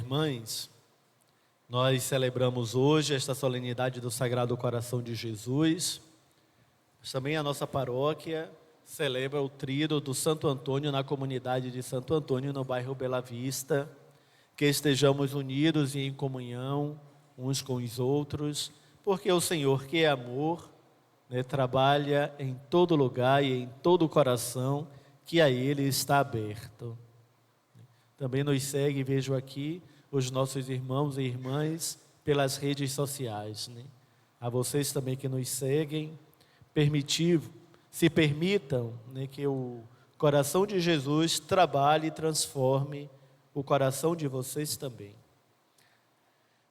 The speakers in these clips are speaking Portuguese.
irmãs, nós celebramos hoje esta solenidade do Sagrado Coração de Jesus, mas também a nossa paróquia celebra o tríduo do Santo Antônio na comunidade de Santo Antônio, no bairro Bela Vista, que estejamos unidos e em comunhão uns com os outros, porque o Senhor, que é amor, trabalha em todo lugar e em todo coração que a Ele está aberto. Também nos segue, vejo aqui, os nossos irmãos e irmãs pelas redes sociais. A vocês também que nos seguem, se permitam que o coração de Jesus trabalhe e transforme o coração de vocês também.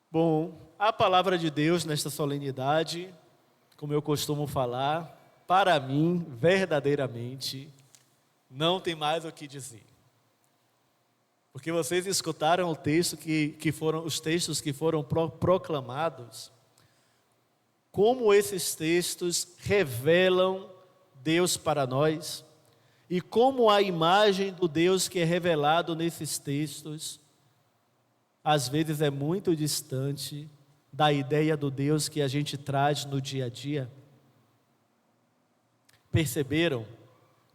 Bom, a palavra de Deus nesta solenidade, como eu costumo falar, para mim, verdadeiramente, não tem mais o que dizer. Porque vocês escutaram o texto os textos que foram proclamados, como esses textos revelam Deus para nós, e como a imagem do Deus que é revelado nesses textos, às vezes é muito distante da ideia do Deus que a gente traz no dia a dia. Perceberam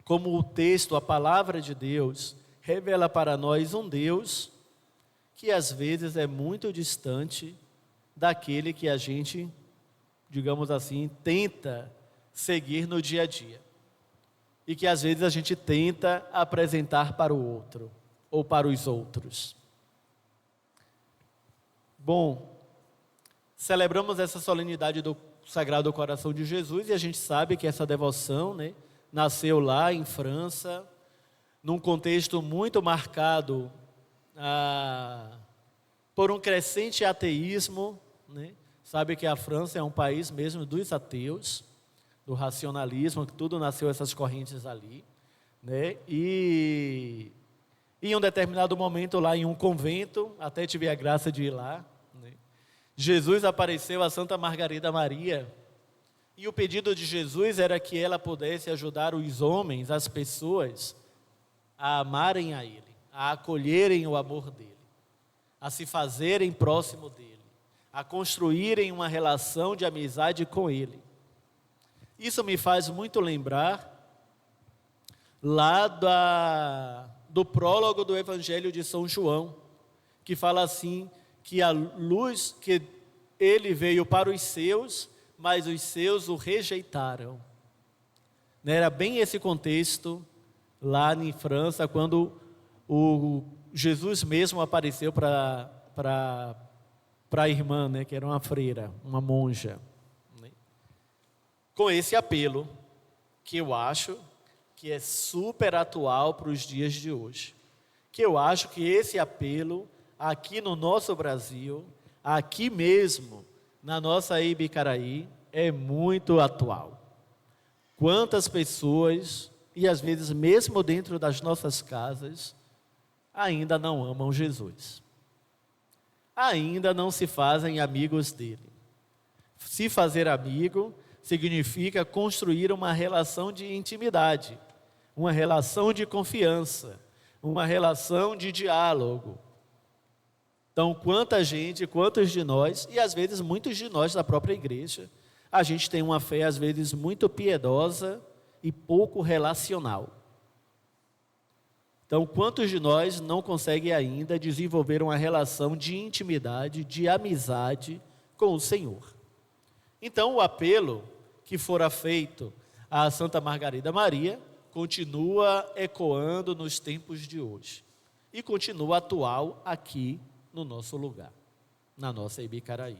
como o texto, a palavra de Deus, revela para nós um Deus que às vezes é muito distante daquele que a gente, digamos assim, tenta seguir no dia a dia. E que às vezes a gente tenta apresentar para o outro, ou para os outros. Bom, celebramos essa solenidade do Sagrado Coração de Jesus e a gente sabe que essa devoção, nasceu lá em França, num contexto muito marcado por um crescente ateísmo. Sabe que a França é um país mesmo dos ateus, do racionalismo, que tudo nasceu essas correntes ali. E em um determinado momento lá em um convento, até tive a graça de ir lá, Jesus apareceu a Santa Margarida Maria, e o pedido de Jesus era que ela pudesse ajudar os homens, as pessoas, a amarem a Ele, a acolherem o amor dEle, a se fazerem próximo dEle, a construírem uma relação de amizade com Ele. Isso me faz muito lembrar lá do prólogo do Evangelho de São João, que fala assim, que a luz, que Ele veio para os seus, mas os seus o rejeitaram. Era bem esse contexto lá em França, quando o Jesus mesmo apareceu para a irmã, que era uma freira, uma monja. Com esse apelo, que eu acho que é super atual para os dias de hoje. Que eu acho que esse apelo, aqui no nosso Brasil, aqui mesmo, na nossa Ibicaraí, é muito atual. Quantas pessoas, e às vezes mesmo dentro das nossas casas, ainda não amam Jesus. Ainda não se fazem amigos dele. Se fazer amigo significa construir uma relação de intimidade, uma relação de confiança, uma relação de diálogo. Então, quantos de nós, e às vezes muitos de nós da própria igreja, a gente tem uma fé às vezes muito piedosa e pouco relacional. Então, quantos de nós não conseguem ainda desenvolver uma relação de intimidade, de amizade com o Senhor? Então, o apelo que fora feito a Santa Margarida Maria continua ecoando nos tempos de hoje e continua atual aqui no nosso lugar, na nossa Ibicaraí.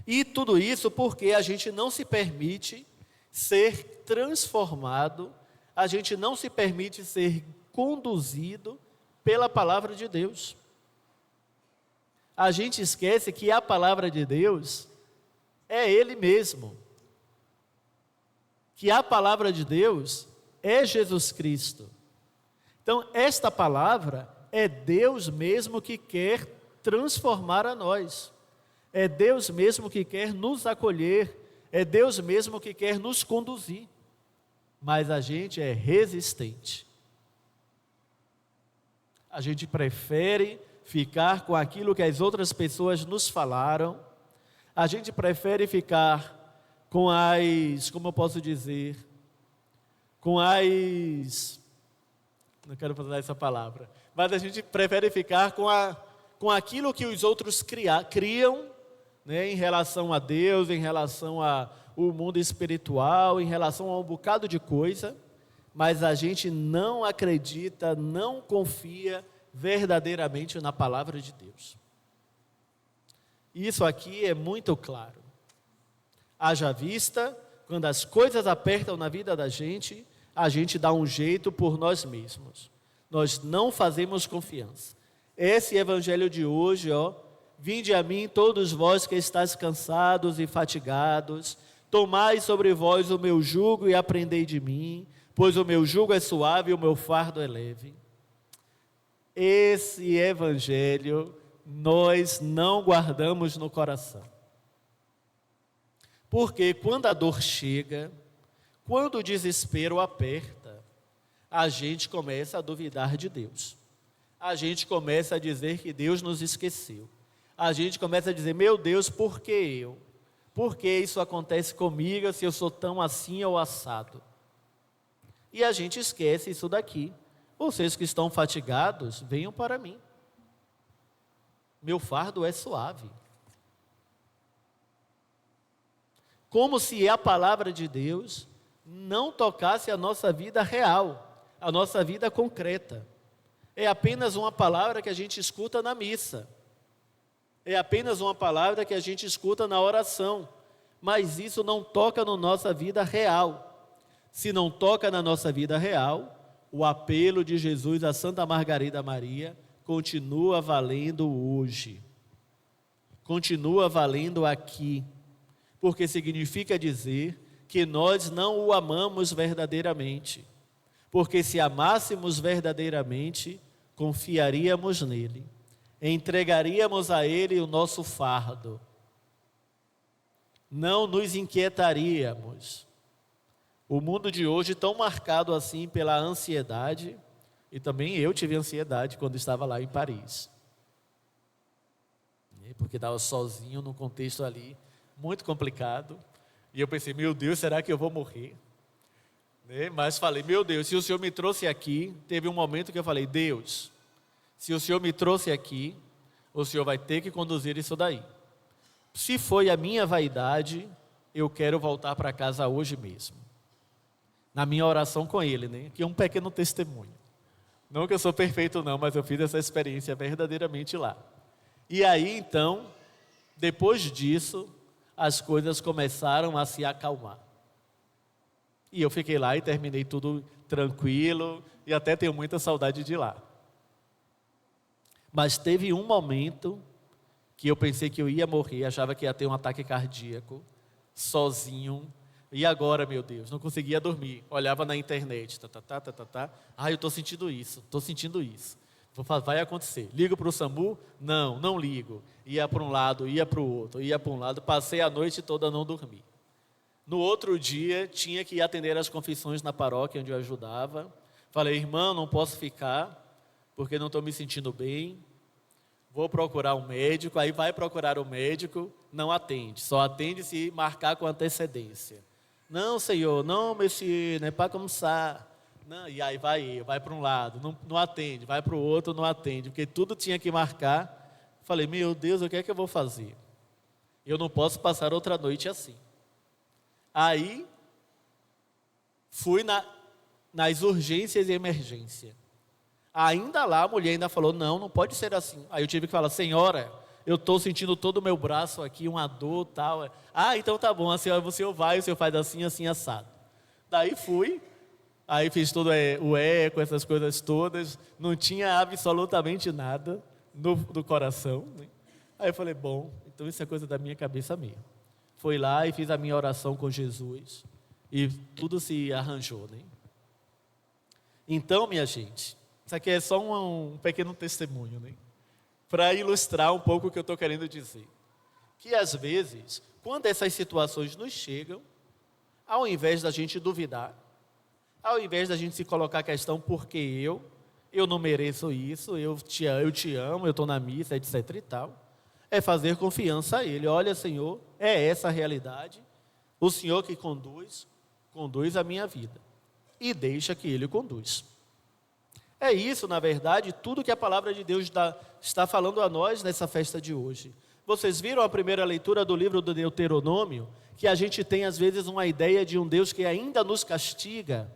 E tudo isso porque a gente não se permite ser transformado, a gente não se permite ser conduzido pela palavra de Deus. A gente esquece que a palavra de Deus é Ele mesmo. Que a palavra de Deus é Jesus Cristo. Então, esta palavra é Deus mesmo que quer transformar a nós. É Deus mesmo que quer nos acolher. É Deus mesmo que quer nos conduzir. Mas a gente é resistente. A gente prefere ficar com aquilo que as outras pessoas nos falaram. A gente prefere ficar com como eu posso dizer, não quero usar essa palavra, mas a gente prefere ficar com aquilo que os outros criam, né, em relação a Deus, em relação ao mundo espiritual, em relação a um bocado de coisa, mas a gente não acredita, não confia verdadeiramente na palavra de Deus. Isso aqui é muito claro. Haja vista, quando as coisas apertam na vida da gente, a gente dá um jeito por nós mesmos. Nós não fazemos confiança. Esse evangelho de hoje, vinde a mim todos vós que estáis cansados e fatigados, tomai sobre vós o meu jugo e aprendei de mim, pois o meu jugo é suave e o meu fardo é leve. Esse evangelho nós não guardamos no coração. Porque quando a dor chega, quando o desespero aperta, a gente começa a duvidar de Deus. A gente começa a dizer que Deus nos esqueceu. A gente começa a dizer, meu Deus, por que eu? Por que isso acontece comigo se eu sou tão assim ou assado? E a gente esquece isso daqui. Vocês que estão fatigados, venham para mim. Meu fardo é suave. Como se a palavra de Deus não tocasse a nossa vida real, a nossa vida concreta. É apenas uma palavra que a gente escuta na missa. É apenas uma palavra que a gente escuta na oração. Mas isso não toca na nossa vida real. Se não toca na nossa vida real, o apelo de Jesus a Santa Margarida Maria continua valendo hoje. Continua valendo aqui. Porque significa dizer que nós não o amamos verdadeiramente. Porque se amássemos verdadeiramente, confiaríamos nele. Entregaríamos a ele o nosso fardo. Não nos inquietaríamos. O mundo de hoje tão marcado assim pela ansiedade, e também eu tive ansiedade quando estava lá em Paris. Porque estava sozinho num contexto ali muito complicado, e eu pensei, meu Deus, será que eu vou morrer? Mas falei, meu Deus, se o Senhor me trouxe aqui, teve um momento que eu falei, Deus, se o Senhor me trouxe aqui, o Senhor vai ter que conduzir isso daí. Se foi a minha vaidade, eu quero voltar para casa hoje mesmo. Na minha oração com Ele, que é um pequeno testemunho. Não que eu sou perfeito não, mas eu fiz essa experiência verdadeiramente lá. E aí então, depois disso, as coisas começaram a se acalmar. E eu fiquei lá e terminei tudo tranquilo, e até tenho muita saudade de lá. Mas teve um momento que eu pensei que eu ia morrer, achava que ia ter um ataque cardíaco, sozinho. E agora, meu Deus, não conseguia dormir. Olhava na internet, eu estou sentindo isso. Vai acontecer. Ligo para o SAMU? Não ligo. Ia para um lado, ia para o outro, Passei a noite toda a não dormir. No outro dia, tinha que ir atender as confissões na paróquia onde eu ajudava. Falei, irmã, não posso ficar, porque não estou me sentindo bem. Vou procurar um médico. Aí vai procurar o médico, não atende. Só atende se marcar com antecedência. Não, senhor, não, monsieur, não é para começar. Não, e aí vai para um lado, não atende, vai para o outro, não atende, porque tudo tinha que marcar. Falei, meu Deus, o que é que eu vou fazer? Eu não posso passar outra noite assim. Aí, fui nas urgências e emergência. Ainda lá, a mulher ainda falou, não pode ser assim. Aí eu tive que falar, senhora, eu estou sentindo todo o meu braço aqui, uma dor e tal. Então tá bom, o senhor faz assim, assim, assado. Daí fui, aí fiz todo o eco, essas coisas todas, não tinha absolutamente nada no coração. Aí eu falei, bom, então isso é coisa da minha cabeça mesmo. Fui lá e fiz a minha oração com Jesus, e tudo se arranjou. Então, minha gente, isso aqui é só um pequeno testemunho, para ilustrar um pouco o que eu estou querendo dizer. Que às vezes, quando essas situações nos chegam, ao invés da gente duvidar, ao invés da gente se colocar a questão, por que eu? eu não mereço isso, eu te amo, eu estou na missa, etc e tal. É fazer confiança a Ele. Olha, Senhor, é essa a realidade. O Senhor que conduz a minha vida. E deixa que Ele conduz. É isso, na verdade, tudo que a palavra de Deus está falando a nós nessa festa de hoje. Vocês viram a primeira leitura do livro do Deuteronômio? Que a gente tem às vezes uma ideia de um Deus que ainda nos castiga.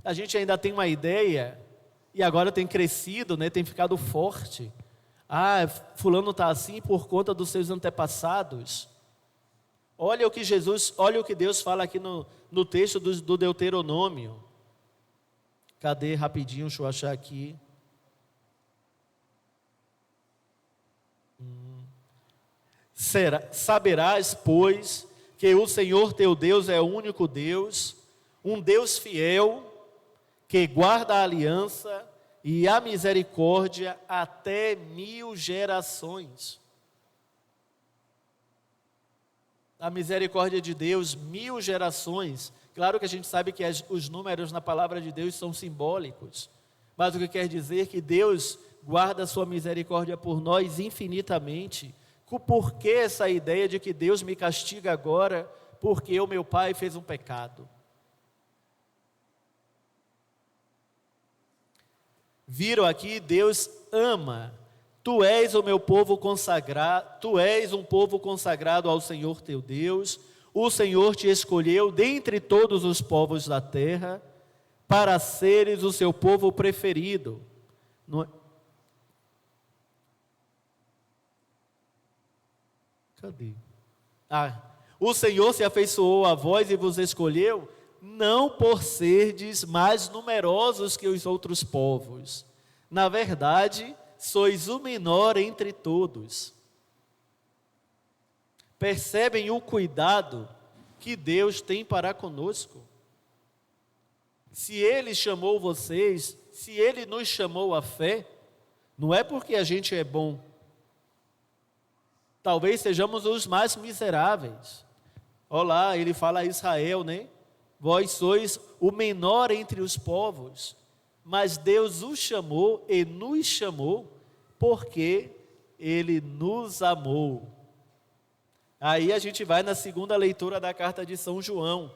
A gente ainda tem uma ideia, e agora tem crescido, né, tem ficado forte. Ah, fulano está assim por conta dos seus antepassados. Olha o que Deus fala aqui no texto do Deuteronômio. Cadê? Rapidinho, deixa eu achar aqui. Saberás, pois, que o Senhor teu Deus é o único Deus, um Deus fiel, que guarda a aliança e a misericórdia até 1000 gerações. A misericórdia de Deus, 1000 gerações. Claro que a gente sabe que os números na palavra de Deus são simbólicos, mas o que quer dizer é que Deus guarda a sua misericórdia por nós infinitamente. Por que essa ideia de que Deus me castiga agora porque o meu pai fez um pecado? Viram aqui, Deus ama. Tu és o meu povo consagrado, tu és um povo consagrado ao Senhor teu Deus. O Senhor te escolheu dentre todos os povos da terra para seres o seu povo preferido. Cadê? O Senhor se afeiçoou a vós e vos escolheu, não por serdes mais numerosos que os outros povos. Na verdade, sois o menor entre todos. Percebem o cuidado que Deus tem para conosco? Se Ele chamou vocês, se Ele nos chamou à fé, não é porque a gente é bom. Talvez sejamos os mais miseráveis. Olá, Ele fala a Israel, né? Vós sois o menor entre os povos, mas Deus os chamou e nos chamou porque Ele nos amou. Aí a gente vai na segunda leitura da carta de São João.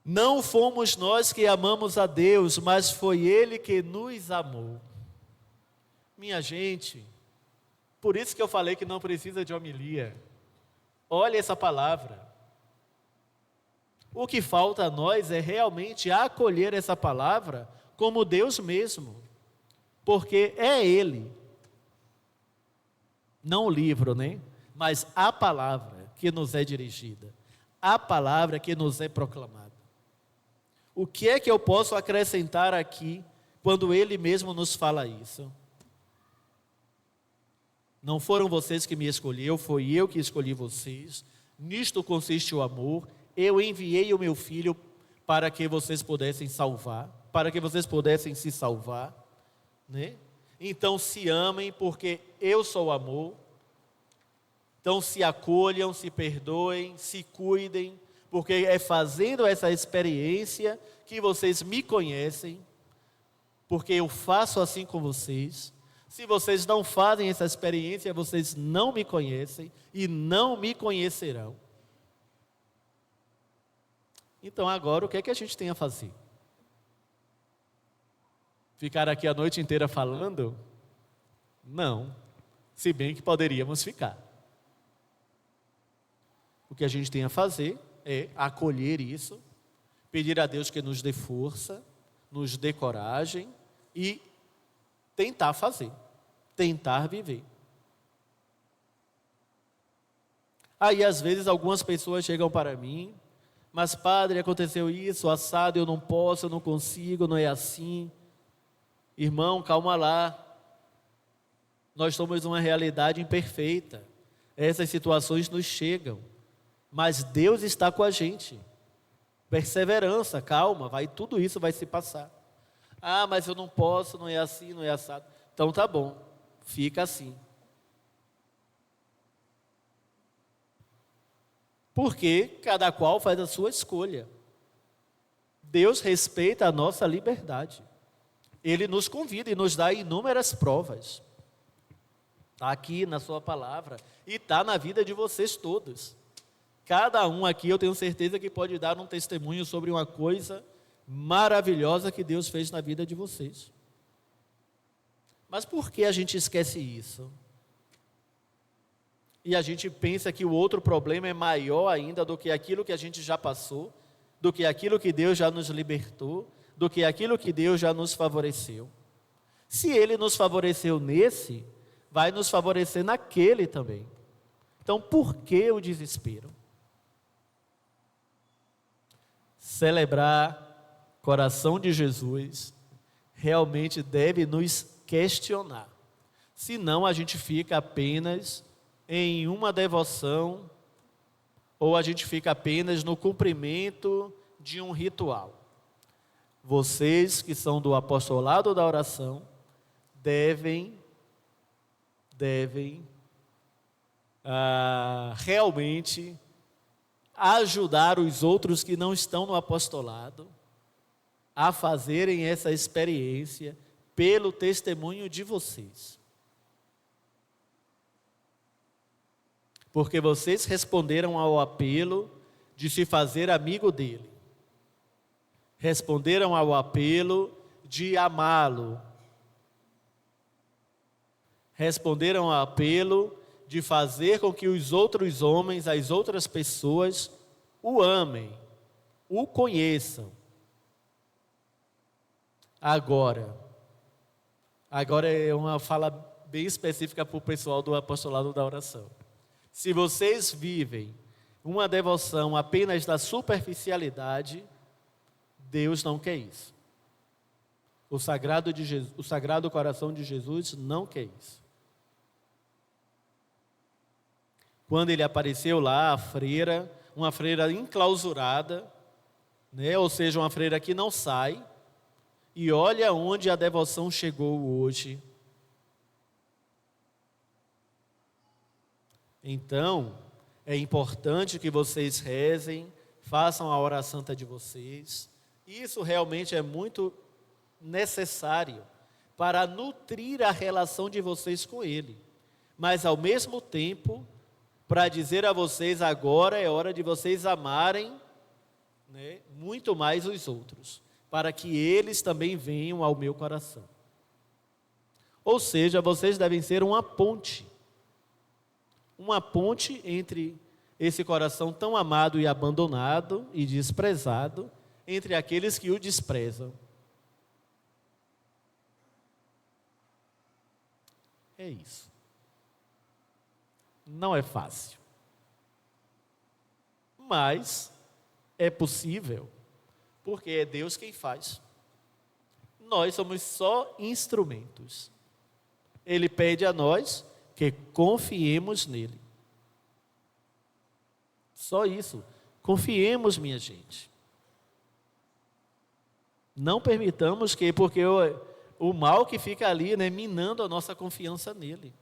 Não fomos nós que amamos a Deus, mas foi Ele que nos amou. Minha gente, por isso que eu falei que não precisa de homilia. Olha essa palavra. O que falta a nós é realmente acolher essa palavra como Deus mesmo, porque é Ele, não o livro, né? Mas a palavra que nos é dirigida, a palavra que nos é proclamada. O que é que eu posso acrescentar aqui quando Ele mesmo nos fala isso? Não foram vocês que me escolheram, foi eu que escolhi vocês. Nisto consiste o amor. Eu enviei o meu Filho para que vocês pudessem salvar, para que vocês pudessem se salvar, né? Então se amem, porque eu sou o amor. Então se acolham, se perdoem, se cuidem, porque é fazendo essa experiência que vocês me conhecem, porque eu faço assim com vocês. Se vocês não fazem essa experiência, vocês não me conhecem e não me conhecerão. Então agora o que é que a gente tem a fazer? Ficar aqui a noite inteira falando? Não, se bem que poderíamos ficar. O que a gente tem a fazer é acolher isso, pedir a Deus que nos dê força, nos dê coragem e tentar fazer, tentar viver. Aí às vezes algumas pessoas chegam para mim, mas padre, aconteceu isso, assado, eu não posso, eu não consigo, não é assim. Irmão, calma lá. Nós somos uma realidade imperfeita. Essas situações nos chegam, mas Deus está com a gente. Perseverança, calma, tudo isso vai se passar. Ah, mas eu não posso, não é assim, não é assado. Então tá bom, fica assim. Porque cada qual faz a sua escolha. Deus respeita a nossa liberdade. Ele nos convida e nos dá inúmeras provas. Está aqui na sua palavra e está na vida de vocês todos. Cada um aqui, eu tenho certeza que pode dar um testemunho sobre uma coisa maravilhosa que Deus fez na vida de vocês. Mas por que a gente esquece isso? E a gente pensa que o outro problema é maior ainda do que aquilo que a gente já passou, do que aquilo que Deus já nos libertou, do que aquilo que Deus já nos favoreceu. Se Ele nos favoreceu nesse, vai nos favorecer naquele também. Então, por que o desespero? Celebrar coração de Jesus realmente deve nos questionar. Senão a gente fica apenas em uma devoção ou a gente fica apenas no cumprimento de um ritual. Vocês que são do apostolado da oração devem realmente ajudar os outros que não estão no apostolado a fazerem essa experiência pelo testemunho de vocês. Porque vocês responderam ao apelo de se fazer amigo dele. Responderam ao apelo de amá-lo. Responderam ao apelo de fazer com que os outros homens, as outras pessoas, o amem, o conheçam. Agora é uma fala bem específica para o pessoal do apostolado da oração. Se vocês vivem uma devoção apenas da superficialidade, Deus não quer isso. O Sagrado Coração de Jesus não quer isso. Quando ele apareceu lá, a freira, uma freira enclausurada, né? Ou seja, uma freira que não sai, e olha onde a devoção chegou hoje. Então, é importante que vocês rezem, façam a hora santa de vocês. Isso realmente é muito necessário para nutrir a relação de vocês com Ele. Mas, ao mesmo tempo, para dizer a vocês, agora é hora de vocês amarem, né, muito mais os outros, para que eles também venham ao meu coração. Ou seja, vocês devem ser uma ponte entre esse coração tão amado e abandonado e desprezado, entre aqueles que o desprezam. É isso. Não é fácil. Mas é possível, porque é Deus quem faz. Nós somos só instrumentos. Ele pede a nós que confiemos nele. Só isso. Confiemos, minha gente. Não permitamos que, porque o mal que fica ali, né, minando a nossa confiança nele.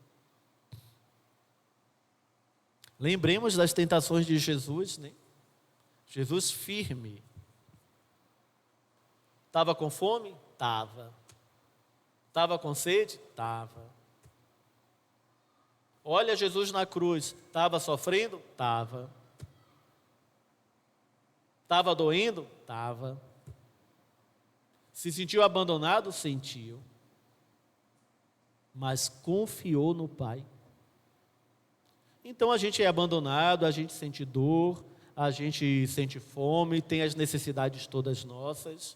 Lembremos das tentações de Jesus, né? Jesus firme. Estava com fome? Estava. Estava com sede? Estava. Olha Jesus na cruz. Estava sofrendo? Estava. Estava doendo? Estava. Se sentiu abandonado? Sentiu. Mas confiou no Pai. Então a gente é abandonado, a gente sente dor, a gente sente fome, tem as necessidades todas nossas.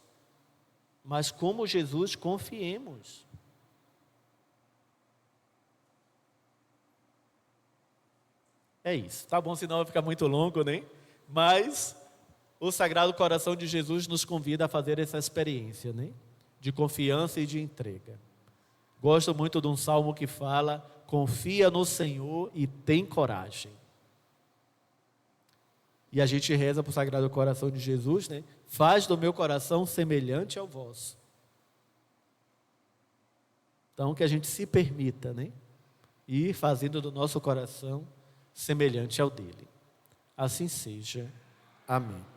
Mas como Jesus, confiemos. É isso. Tá bom, senão vai ficar muito longo, né? Mas o Sagrado Coração de Jesus nos convida a fazer essa experiência, né? De confiança e de entrega. Gosto muito de um salmo que fala: confia no Senhor e tem coragem. E a gente reza para o Sagrado Coração de Jesus, né? Faz do meu coração semelhante ao vosso. Então, que a gente se permita, né? Ir fazendo do nosso coração semelhante ao dele. Assim seja. Amém.